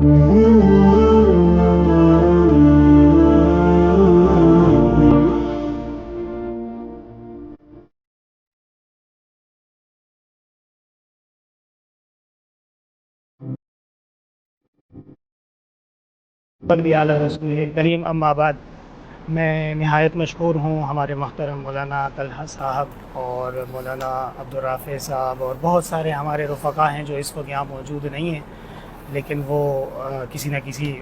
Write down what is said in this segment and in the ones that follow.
بلدی اعلیٰ رسول کریم اما بعد، میں نہایت مشکور ہوں ہمارے محترم مولانا طلحہ صاحب اور مولانا عبدالرافع صاحب اور بہت سارے ہمارے رفقا ہیں جو اس وقت یہاں موجود نہیں ہیں، لیکن وہ کسی نہ کسی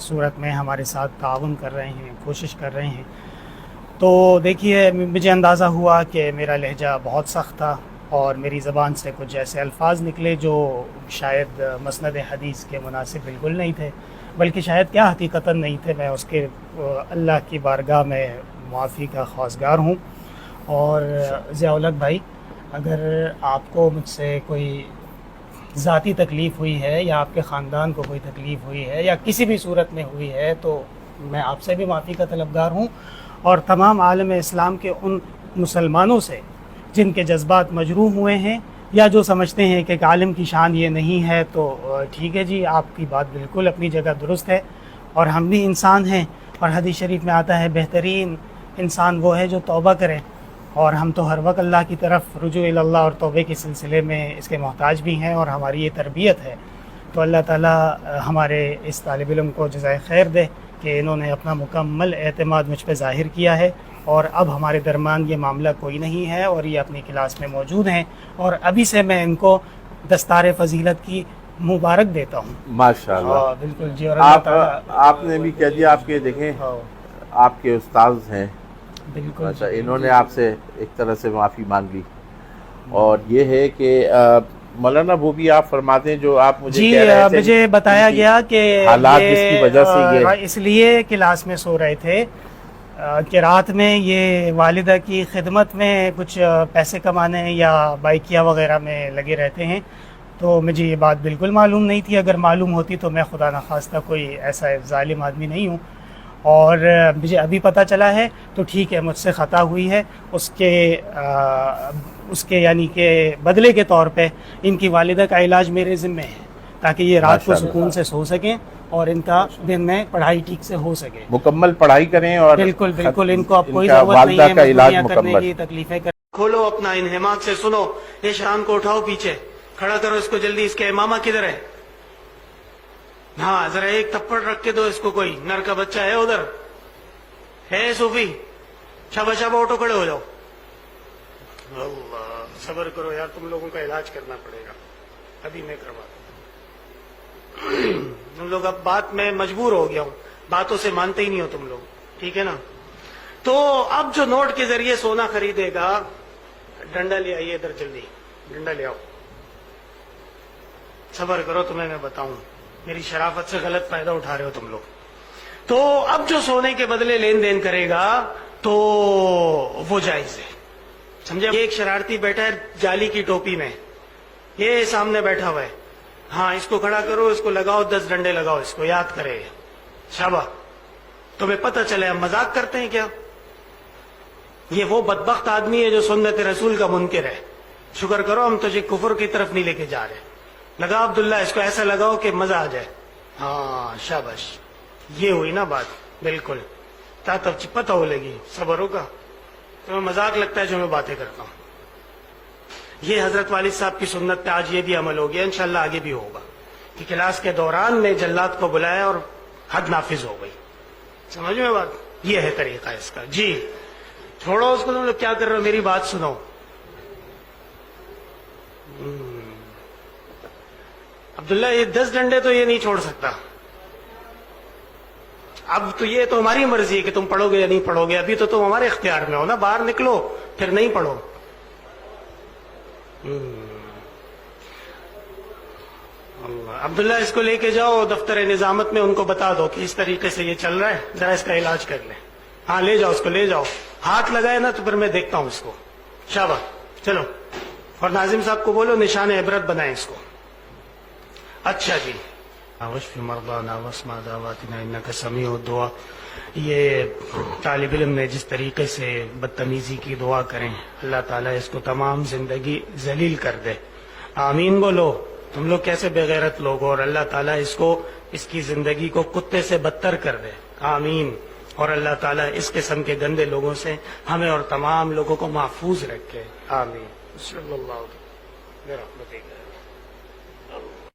صورت میں ہمارے ساتھ تعاون کر رہے ہیں، کوشش کر رہے ہیں۔ تو دیکھیے، مجھے اندازہ ہوا کہ میرا لہجہ بہت سخت تھا اور میری زبان سے کچھ ایسے الفاظ نکلے جو شاید مسند حدیث کے مناسب بالکل نہیں تھے، بلکہ شاید کیا حقیقتاً نہیں تھے۔ میں اس کے اللہ کی بارگاہ میں معافی کا خواستگار ہوں۔ اور ضیاء الحق بھائی، اگر آپ کو مجھ سے کوئی ذاتی تکلیف ہوئی ہے یا آپ کے خاندان کو کوئی تکلیف ہوئی ہے یا کسی بھی صورت میں ہوئی ہے تو میں آپ سے بھی معافی کا طلبگار ہوں، اور تمام عالم اسلام کے ان مسلمانوں سے جن کے جذبات مجروح ہوئے ہیں یا جو سمجھتے ہیں کہ ایک عالم کی شان یہ نہیں ہے، تو ٹھیک ہے جی، آپ کی بات بالکل اپنی جگہ درست ہے، اور ہم بھی انسان ہیں، اور حدیث شریف میں آتا ہے بہترین انسان وہ ہے جو توبہ کرے، اور ہم تو ہر وقت اللہ کی طرف رجوع اللہ اور توبے کے سلسلے میں اس کے محتاج بھی ہیں، اور ہماری یہ تربیت ہے۔ تو اللہ تعالیٰ ہمارے اس طالب علم کو جزائے خیر دے کہ انہوں نے اپنا مکمل اعتماد مجھ پہ ظاہر کیا ہے، اور اب ہمارے درمیان یہ معاملہ کوئی نہیں ہے، اور یہ اپنی کلاس میں موجود ہیں، اور ابھی سے میں ان کو دستار فضیلت کی مبارک دیتا ہوں۔ ماشاءاللہ، بالکل جی۔ اور آپ نے بھی کہہ دیا، آپ کے دیکھیں آپ کے استاذ ہیں، بالکل اچھا، انہوں نے آپ سے ایک طرح سے معافی مانگ لی، اور یہ ہے کہ مولانا وہ بھی آپ فرماتے ہیں جو آپ مجھے کہہ رہے تھے، مجھے بتایا گیا کہ حالات جس کی وجہ سے یہ اس لیے کلاس میں سو رہے تھے کہ رات میں یہ والدہ کی خدمت میں کچھ پیسے کمانے یا بائکیا وغیرہ میں لگے رہتے ہیں۔ تو مجھے یہ بات بالکل معلوم نہیں تھی، اگر معلوم ہوتی تو میں خدا نخواستہ کوئی ایسا ظالم آدمی نہیں ہوں، اور مجھے ابھی پتہ چلا ہے تو ٹھیک ہے، مجھ سے خطا ہوئی ہے، اس کے یعنی کہ بدلے کے طور پہ ان کی والدہ کا علاج میرے ذمہ ہے، تاکہ یہ رات کو سکون سے سو سکیں اور ان کا دن میں پڑھائی ٹھیک سے ہو سکے، مکمل پڑھائی کریں، اور بالکل بالکل ان کو اب کوئی ضرورت نہیں ہے کا علاج کرنے مکمل کی، تکلیفیں کھولو اپنا انہماک سے سنو۔ یہ شان کو اٹھاؤ، پیچھے کھڑا کرو اس کو جلدی۔ اس کے امامہ کدھر ہے؟ ہاں، ذرا ایک تھپڑ رکھ کے دو اس کو، کوئی نر کا بچہ ہے ادھر ہے؟ صوفی شاباش شاباش، اٹھو، کھڑے ہو جاؤ۔ اللہ، صبر کرو یار، تم لوگوں کا علاج کرنا پڑے گا، ابھی میں کرواتا ہوں۔ تم لوگ اب بات میں مجبور ہو گیا ہوں، باتوں سے مانتے ہی نہیں ہو تم لوگ، ٹھیک ہے نا؟ تو اب جو نوٹ کے ذریعے سونا خریدے گا، ڈنڈا لے آئیے ادھر، جلدی ڈنڈا لے آؤ۔ صبر کرو، تمہیں میں بتاؤں، میری شرافت سے غلط فائدہ اٹھا رہے ہو تم لوگ۔ تو اب جو سونے کے بدلے لین دین کرے گا تو وہ جائز ہے، سمجھے؟ یہ ایک شرارتی بیٹھا ہے جالی کی ٹوپی میں، یہ سامنے بیٹھا ہوا ہے، ہاں اس کو کھڑا کرو، اس کو لگاؤ، 10 ڈنڈے لگاؤ، اس کو یاد کرے، شاباش۔ تمہیں پتہ چلے ہم مذاق کرتے ہیں کیا؟ یہ وہ بدبخت آدمی ہے جو سنت رسول کا منکر ہے۔ شکر کرو ہم تجھے کفر کی طرف نہیں لے کے جا رہے۔ لگاؤ عبداللہ، اس کو ایسا لگاؤ کہ مزہ آ جائے، ہاں شاباش، یہ ہوئی نا بات، بالکل تب پتہ ہو لگی۔ صبر ہوگا، تمہیں مذاق لگتا ہے جو میں باتیں کرتا ہوں۔ یہ حضرت والد صاحب کی سنت پہ آج یہ بھی عمل ہو گیا، انشاءاللہ آگے بھی ہوگا، کہ کلاس کے دوران میں جلات کو بلایا اور حد نافذ ہو گئی، سمجھ میں بات؟ یہ ہے طریقہ اس کا جی۔ چھوڑو اس کو، تم لوگ کیا کر رہے ہو، میری بات سنو۔ عبداللہ یہ 10 ڈنڈے تو یہ نہیں چھوڑ سکتا، اب تو یہ تو ہماری مرضی ہے کہ تم پڑھو گے یا نہیں پڑھو گے، ابھی تو تم ہمارے اختیار میں ہو نا، باہر نکلو پھر نہیں پڑھو۔ عبداللہ اس کو لے کے جاؤ دفتر نظامت میں، ان کو بتا دو کہ اس طریقے سے یہ چل رہا ہے، ذرا اس کا علاج کر لیں۔ ہاں لے جاؤ اس کو، لے جاؤ، ہاتھ لگائے نا تو پھر میں دیکھتا ہوں اس کو، شاباش، چلو۔ اور ناظم صاحب کو بولو نشان عبرت بنائیں اس کو۔ اچھا جی۔ واشف مرضانا واسمع دعواتنا انک سمیع الدعاء۔ یہ طالب علم نے جس طریقے سے بدتمیزی کی دعا کریں، اللہ تعالیٰ اس کو تمام زندگی ذلیل کر دے، آمین بولو۔ تم لوگ کیسے بغیرت لوگ ہو، اور اللہ تعالیٰ اس کی زندگی کو کتے سے بدتر کر دے، آمین۔ اور اللہ تعالیٰ اس قسم کے گندے لوگوں سے ہمیں اور تمام لوگوں کو محفوظ رکھے، آمین۔ صلی اللہ علیہ وسلم۔